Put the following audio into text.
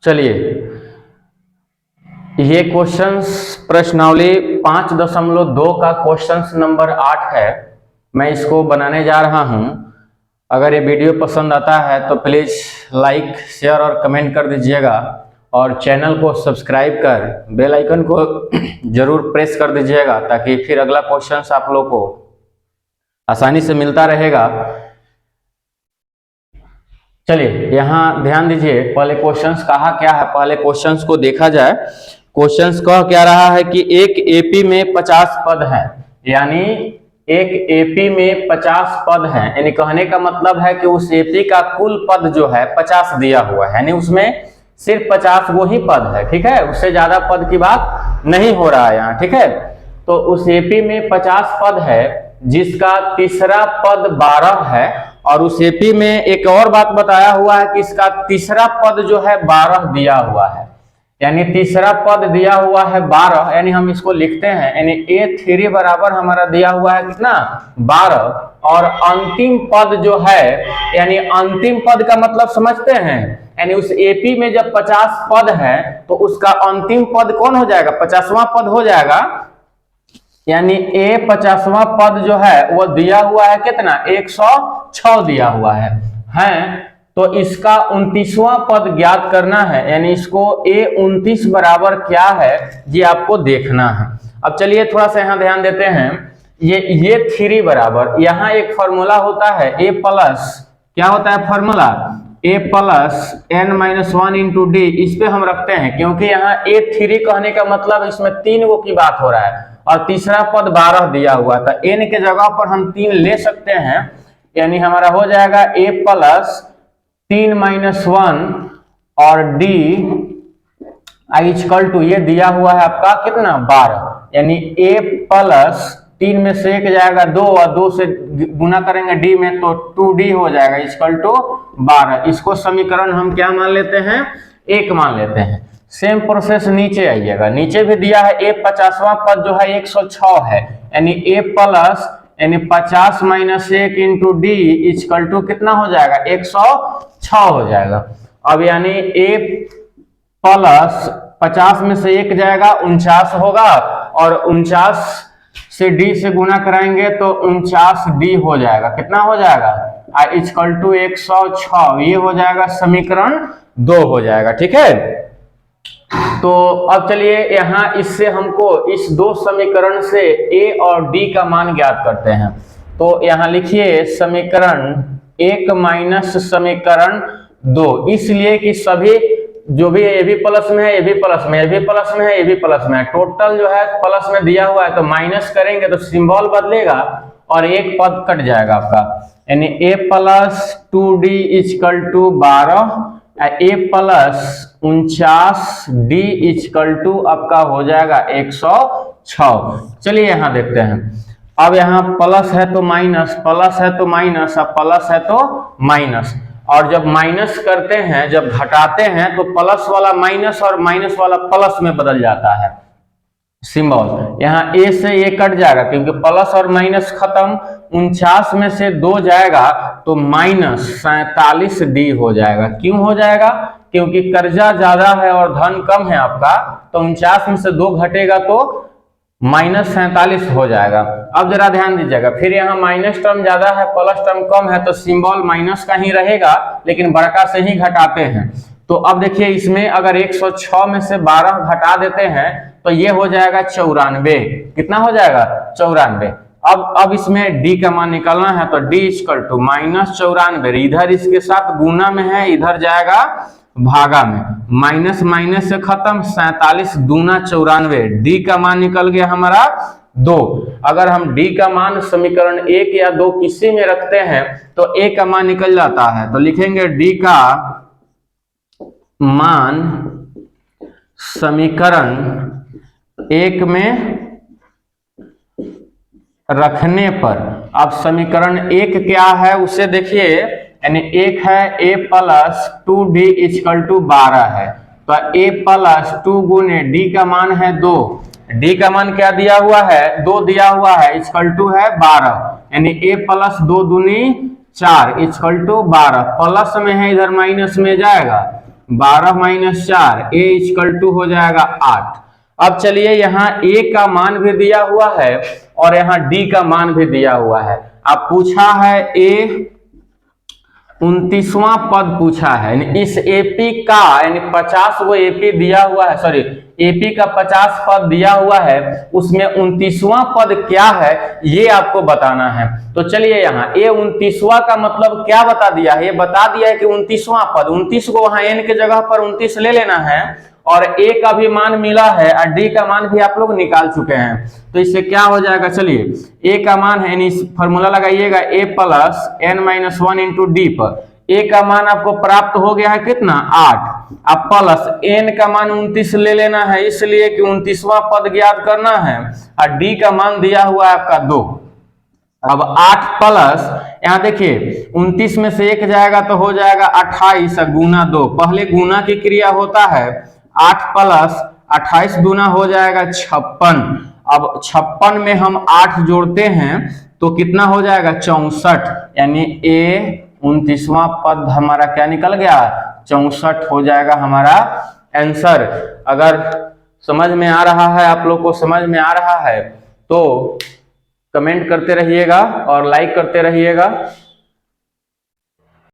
चलिए, ये क्वेश्चंस प्रश्नावली 5.2 का क्वेश्चंस नंबर 8 है। मैं इसको बनाने जा रहा हूं। अगर ये वीडियो पसंद आता है तो प्लीज़ लाइक, शेयर और कमेंट कर दीजिएगा और चैनल को सब्सक्राइब कर बेल आइकन को जरूर प्रेस कर दीजिएगा ताकि फिर अगला क्वेश्चंस आप लोग को आसानी से मिलता रहेगा। चलिए, यहाँ ध्यान दीजिए, पहले क्वेश्चंस कहा क्या है, पहले क्वेश्चंस को देखा जाए। क्वेश्चंस कह क्या रहा है कि एक एपी में 50 पद है, यानी एक एपी में 50 पद है, यानी कहने का मतलब है कि उस एपी का कुल पद जो है 50 दिया हुआ है, यानी उसमें सिर्फ 50 वो ही पद है। ठीक है, उससे ज्यादा पद की बात नहीं हो रहा है यहाँ। ठीक है, तो उस एपी में 50 पद है जिसका तीसरा पद 12 है, और उस एपी में एक और बात बताया हुआ है कि इसका तीसरा पद जो है 12 दिया हुआ है, यानी तीसरा पद दिया हुआ है 12, यानी हम इसको लिखते हैं, यानी A3 बराबर हमारा दिया हुआ है कितना 12, और अंतिम पद जो है, यानी अंतिम पद का मतलब समझते हैं, यानी उस एपी में जब 50 पद है तो उसका अंतिम पद कौन हो जाएगा, 50वां पद हो जाएगा, यानी A 50वां पद जो है वो दिया हुआ है कितना 106 दिया हुआ है। तो इसका 29वां पद ज्ञात करना है, यानी इसको A29 बराबर क्या है ये आपको देखना है। अब चलिए थोड़ा सा यहाँ ध्यान देते हैं। ये 3 बराबर, यहाँ एक फॉर्मूला होता है A प्लस, क्या होता है formula, A plus n-1 into D, इस पे हम रखते हैं क्योंकि यहाँ A3 कहने का मतलब इसमें 3 गो की बात हो रहा है और तीसरा पद 12 दिया हुआ था। n के जगह पर हम 3 ले सकते हैं, यानी हमारा हो जाएगा A प्लस 3-1 और d इक्वल टू, ये दिया हुआ है आपका कितना 12, यानी A प्लस 3 में से 1 जाएगा 2 और 2 से गुना करेंगे d में तो 2d हो जाएगा इक्वल टू 12। इसको समीकरण हम क्या मान लेते हैं, 1 मान लेते हैं। सेम प्रोसेस नीचे आइएगा, नीचे भी दिया है A 50वां पद जो है 106 है, यानी A प्लस यानी 50 minus 1 into D equal to कितना हो जाएगा 106 हो जाएगा। अब यानी A प्लस 50 में से 1 जाएगा 49 होगा, और 49 से d से गुना कराएंगे तो 49d हो जाएगा, कितना हो जाएगा इक्वल टू 106, ये हो जाएगा समीकरण 2 हो जाएगा। ठीक है, तो अब चलिए यहाँ इससे हमको इस दो समीकरण से A और D का मान ज्ञात करते हैं। तो यहाँ लिखिए समीकरण 1 माइनस समीकरण 2, इसलिए कि सभी जो भी ए भी प्लस में है, ए भी प्लस में, ए भी प्लस में है, ए भी प्लस में है, टोटल जो है प्लस में दिया हुआ है, तो माइनस करेंगे तो सिंबल बदलेगा और एक पद कट जाएगा आपका, यानी A plus 2D equal to 12, A plus 49D equal to आपका हो जाएगा 106। चलिए यहाँ देखते हैं। अब यहाँ प्लस है तो माइनस, प्लस है तो माइनस, अब प्लस है तो माइनस, और जब माइनस करते हैं, जब घटाते हैं तो प्लस वाला माइनस और माइनस वाला प्लस में बदल जाता है सिंबल। यहाँ A से A कट जाएगा क्योंकि प्लस और माइनस खत्म, 49 में से 2 जाएगा तो माइनस 47D हो जाएगा। क्यों हो जाएगा, क्योंकि कर्जा ज्यादा है और धन कम है आपका, तो 49 में से 2 घटेगा तो माइनस 47 हो जाएगा। अब जरा ध्यान दीजिएगा, फिर यहाँ माइनस टर्म ज्यादा है प्लस टर्म कम है, तो सिंबल माइनस का ही रहेगा, लेकिन बड़का से ही घटाते हैं। तो अब देखिए इसमें अगर 106 में से 12 घटा देते हैं तो ये हो जाएगा 94, कितना हो जाएगा 94। अब इसमें d का मान निकालना है, तो d इक्वल टू माइनस 94, इधर इसके साथ गुना में है, इधर जाएगा भागा में, माइनस माइनस से खत्म, 47 दूना 94, d का मान निकल गया हमारा 2। अगर हम d का मान समीकरण 1 या 2 किसी में रखते हैं तो a का मान निकल जाता है, तो लिखेंगे d का मान समीकरण 1 में रखने पर, अब समीकरण 1 क्या है उसे देखिए, यानी 1 है A plus 2D equal to 12 है, तो A प्लस 2 गुने D का मान है 2, D का मान क्या दिया हुआ है 2 दिया हुआ है, इक्वल टू है 12, यानी A प्लस 2 दूनी 4 इक्वल टू 12, प्लस में है इधर माइनस में जाएगा, 12 माइनस 4 a इक्वल टू हो जाएगा 8। अब चलिए यहाँ a का मान भी दिया हुआ है और यहाँ d का मान भी दिया हुआ है। अब पूछा है a 29वां पद पूछा है, यानी इस एपी का, यानी 50 वो एपी दिया हुआ है, सॉरी एपी का 50 पद दिया हुआ है, उसमें 29वां पद क्या है ये आपको बताना है। तो चलिए यहाँ ए 29वां का मतलब क्या बता दिया है, ये बता दिया है कि 29वां पद, 29 को वहां एन के जगह पर 29 ले लेना है और ए का भी मान मिला है और डी का मान भी आप लोग निकाल चुके हैं। तो इससे क्या हो जाएगा, चलिए ए का मान है, यानी फॉर्मूला लगाइएगा a plus n minus 1 into d पर ए का मान आपको प्राप्त हो गया है कितना 8। अब प्लस एन का मान 29 ले लेना है, इसलिए कि 29वां पद ज्ञात करना है और डी का मान दिया हुआ है आपका 2। अब 8 प्लस यहाँ देखिए 29 में से 1 जाएगा तो हो जाएगा 28 गुना 2, पहले गुना की क्रिया होता है। 8 प्लस 28 गुना हो जाएगा 56। अब 56 में हम 8 जोड़ते हैं तो कितना हो जाएगा 64, यानी ए 29वां पद हमारा क्या निकल गया 64 हो जाएगा हमारा आंसर। अगर समझ में आ रहा है, आप लोग को समझ में आ रहा है तो कमेंट करते रहिएगा और लाइक करते रहिएगा।